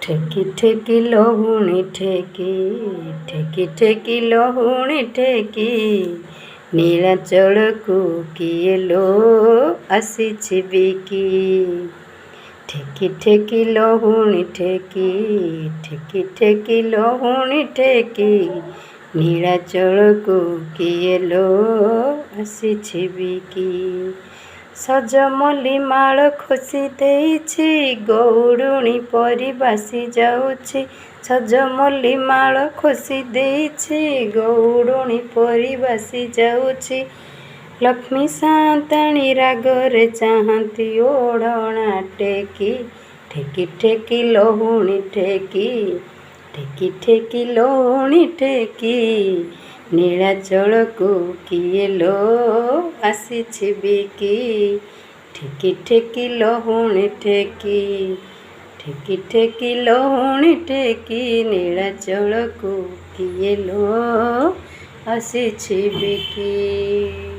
ठेकी ठेकी लहुणी ठेकी ठेकी ठेकी लहुणी ठेकी नीलाचलକୁ କିଏ ଲୋ ଆସିଛି ବିକି ठेकी ठेकी लहुणी ठेकी ठेकी ठेकी लहुणी ठेकी नीलाचलକୁ କିଏ ଲୋ ଆସିଛି ବିକି ସଜମଲ୍ଲି ମାଳ ଖୋସି ଦେଇଛି ଗଉଡ଼ୁଣୀ ପରି ବାସି ଯାଉଛି ସଜମଲ୍ଲି ମାଳ ଖୋସି ଦେଇଛି ଗଉଡ଼ୁଣୀ ପରି ବାସି ଯାଉଛି ଲକ୍ଷ୍ମୀ ସାନ୍ତାଣୀ ରାଗରେ ଚାହାନ୍ତି ଓଢ଼ଣା ଟେକି ठेकी ठेकी लहुणी ठेकी ठेकी ठेकी लहुणी ठेकी नीलाचलକୁ କିଏ ଲୋ ଆସିଛି ବିକି ठेकी ठेकी लहुणी ठेकी ठेकी ठेकी लहुणी ठेकी नीलाचलକୁ କିଏ ଲୋ ଆସିଛି ବିକି।